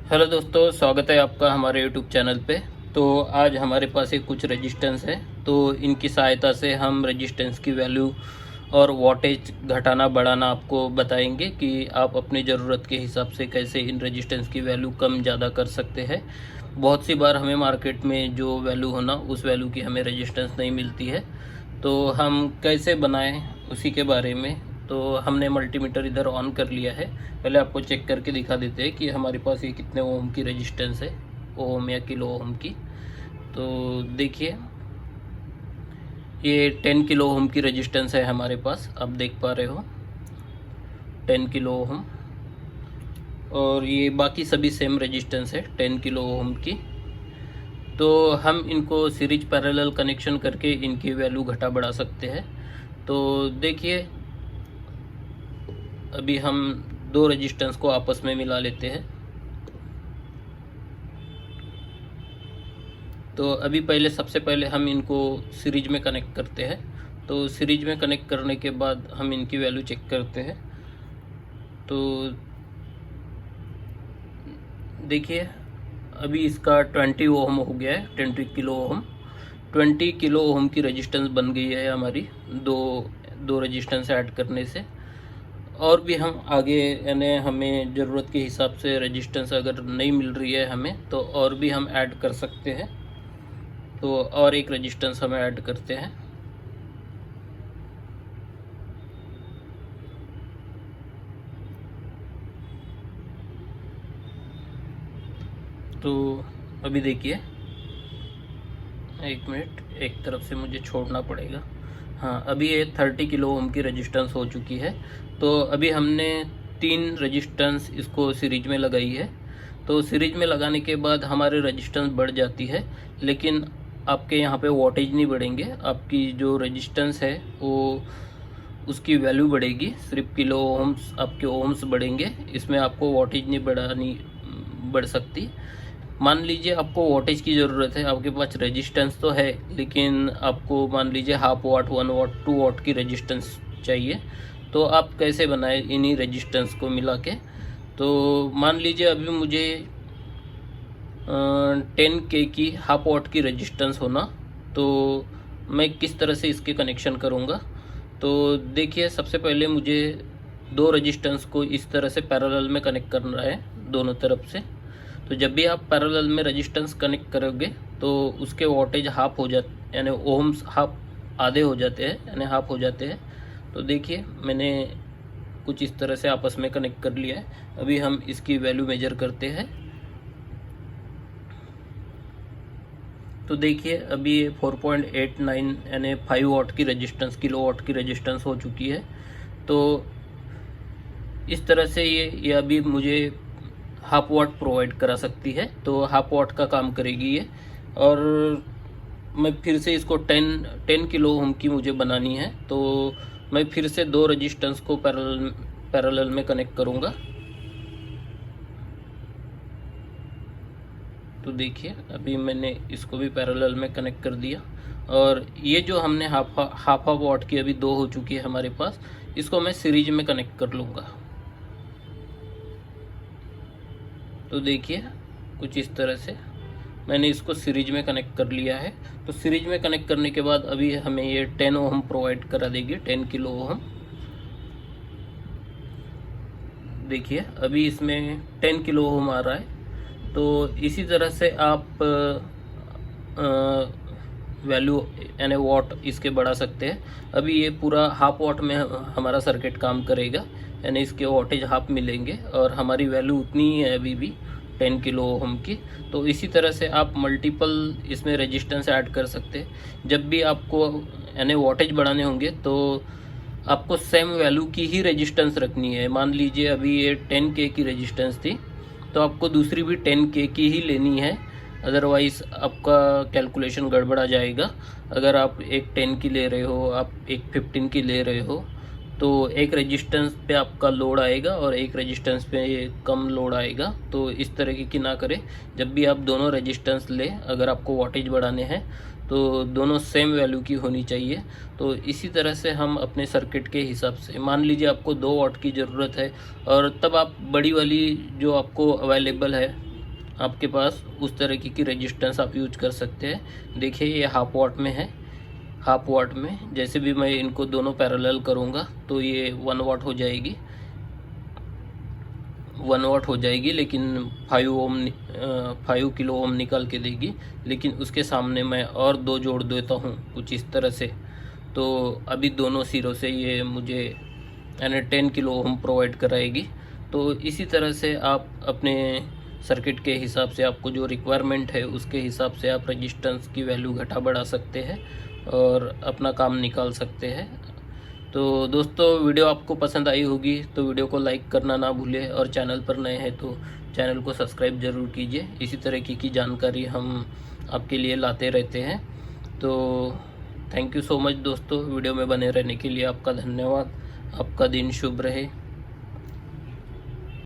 Hello दोस्तों, स्वागत है आपका हमारे यूट्यूब चैनल पे। तो आज हमारे पास एक कुछ रेजिस्टेंस है, तो इनकी सहायता से हम रेजिस्टेंस की वैल्यू और वोल्टेज घटाना बढ़ाना आपको बताएंगे कि आप अपनी ज़रूरत के हिसाब से कैसे इन रेजिस्टेंस की वैल्यू कम ज़्यादा कर सकते हैं। बहुत सी बार हमें मार्केट में जो वैल्यू होना उस वैल्यू की हमें रेजिस्टेंस नहीं मिलती है, तो हम कैसे बनाएं उसी के बारे में। तो हमने मल्टीमीटर इधर ऑन कर लिया है। पहले आपको चेक करके दिखा देते हैं कि हमारे पास ये कितने ओम की रेजिस्टेंस है, ओम या किलो ओम की। तो देखिए, ये 10 किलो ओम की रेजिस्टेंस है हमारे पास, आप देख पा रहे हो 10 किलो ओम। और ये बाकी सभी सेम रेजिस्टेंस है 10 किलो ओम की। तो हम इनको सीरीज पैरेलल कनेक्शन करके इनकी वैल्यू घटा बढ़ा सकते हैं। तो देखिए, अभी हम दो रेजिस्टेंस को आपस में मिला लेते हैं। तो अभी सबसे पहले हम इनको सीरीज में कनेक्ट करते हैं। तो सीरीज में कनेक्ट करने के बाद हम इनकी वैल्यू चेक करते हैं। तो देखिए, अभी इसका 20 ओम हो गया है, 20 किलो ओम। 20 किलो ओम की रेजिस्टेंस बन गई है हमारी दो दो रेजिस्टेंस ऐड करने से। और भी हम आगे, यानी हमें ज़रूरत के हिसाब से रेजिस्टेंस अगर नहीं मिल रही है हमें, तो और भी हम ऐड कर सकते हैं। तो और एक रेजिस्टेंस हम ऐड करते हैं। तो अभी देखिए, एक मिनट, एक तरफ से मुझे छोड़ना पड़ेगा। हाँ, अभी ये 30 किलो ओम की रेजिस्टेंस हो चुकी है। तो अभी हमने 3 रेजिस्टेंस इसको सीरीज में लगाई है। तो सीरीज में लगाने के बाद हमारी रेजिस्टेंस बढ़ जाती है, लेकिन आपके यहाँ पे वोल्टेज नहीं बढ़ेंगे। आपकी जो रेजिस्टेंस है वो उसकी वैल्यू बढ़ेगी, सिर्फ किलो ओम्स आपके ओम्स बढ़ेंगे। इसमें आपको वोल्टेज नहीं बढ़ सकती। मान लीजिए आपको वोल्टेज की ज़रूरत है, आपके पास रेजिस्टेंस तो है, लेकिन आपको मान लीजिए हाफ वाट, 1 वाट, 2 वाट की रेजिस्टेंस चाहिए। तो आप कैसे बनाए इन्हीं रेजिस्टेंस को मिला के। तो मान लीजिए अभी मुझे 10K की हाफ वाट की रेजिस्टेंस होना, तो मैं किस तरह से इसके कनेक्शन करूँगा। तो देखिए, सबसे पहले मुझे दो रेजिस्टेंस को इस तरह से पैरेलल में कनेक्ट करना है दोनों तरफ से। तो जब भी आप पैरेलल में रेजिस्टेंस कनेक्ट करोगे तो उसके वोल्टेज हाफ हो जाते, यानी ओम्स हाफ, आधे हो जाते हैं, यानी हाफ हो जाते हैं। तो देखिए, मैंने कुछ इस तरह से आपस में कनेक्ट कर लिया है। अभी हम इसकी वैल्यू मेजर करते हैं। तो देखिए, अभी ये 4.89 यानी 5 वाट की रेजिस्टेंस, किलो वाट की रेजिस्टेंस हो चुकी है। तो इस तरह से ये अभी मुझे हाफ वाट प्रोवाइड करा सकती है। तो हाफ वाट का काम करेगी ये। और मैं फिर से इसको 10 किलो ओम की मुझे बनानी है। तो मैं फिर से दो रेजिस्टेंस को पैरेलल में कनेक्ट करूँगा। तो देखिए, अभी मैंने इसको भी पैरेलल में कनेक्ट कर दिया। और ये जो हमने हाफ वाट की अभी दो हो चुकी है हमारे पास, इसको मैं सीरीज में कनेक्ट कर लूँगा। तो देखिए, कुछ इस तरह से मैंने इसको सीरीज में कनेक्ट कर लिया है। तो सीरीज में कनेक्ट करने के बाद अभी हमें ये 10 ओम प्रोवाइड करा देगी, 10 किलो ओम। देखिए, अभी इसमें 10 किलो ओम आ रहा है। तो इसी तरह से आप वैल्यू यानी वॉट इसके बढ़ा सकते हैं। अभी ये पूरा हाफ वॉट में हमारा सर्किट काम करेगा, यानी इसके वोल्टेज हाफ मिलेंगे और हमारी वैल्यू उतनी ही है अभी भी 10 किलो ओम की। तो इसी तरह से आप मल्टीपल इसमें रेजिस्टेंस ऐड कर सकते हैं। जब भी आपको यानी वोल्टेज बढ़ाने होंगे तो आपको सेम वैल्यू की ही रेजिस्टेंस रखनी है। मान लीजिए अभी ये 10K की रेजिस्टेंस थी, तो आपको दूसरी भी 10K की ही लेनी है, अदरवाइज़ आपका कैलकुलेशन गड़बड़ा जाएगा। अगर आप एक 10 की ले रहे हो, आप एक 15 की ले रहे हो, तो एक रेजिस्टेंस पे आपका लोड आएगा और एक रेजिस्टेंस पे ये कम लोड आएगा। तो इस तरह की ना करें। जब भी आप दोनों रेजिस्टेंस लें, अगर आपको वोल्टेज बढ़ाने हैं तो दोनों सेम वैल्यू की होनी चाहिए। तो इसी तरह से हम अपने सर्किट के हिसाब से, मान लीजिए आपको 2 वाट की ज़रूरत है और तब आप बड़ी वाली जो आपको अवेलेबल है आपके पास उस तरह की रेजिस्टेंस आप यूज कर सकते हैं। देखिए ये हाफ वाट में है, हाफ वाट में जैसे भी मैं इनको दोनों पैरेलल करूँगा तो ये 1 वाट हो जाएगी, 1 वाट हो जाएगी, लेकिन 5 किलो ओम निकाल के देगी। लेकिन उसके सामने मैं और 2 जोड़ देता हूँ कुछ इस तरह से, तो अभी दोनों सिरों से ये मुझे यानी 10 किलो ओम प्रोवाइड कराएगी। तो इसी तरह से आप अपने सर्किट के हिसाब से, आपको जो रिक्वायरमेंट है उसके हिसाब से आप रेजिस्टेंस की वैल्यू घटा बढ़ा सकते हैं और अपना काम निकाल सकते हैं। तो दोस्तों वीडियो आपको पसंद आई होगी तो वीडियो को लाइक करना ना भूलें, और चैनल पर नए हैं तो चैनल को सब्सक्राइब ज़रूर कीजिए। इसी तरह की जानकारी हम आपके लिए लाते रहते हैं। तो थैंक यू सो मच दोस्तों, वीडियो में बने रहने के लिए आपका धन्यवाद। आपका दिन शुभ रहे।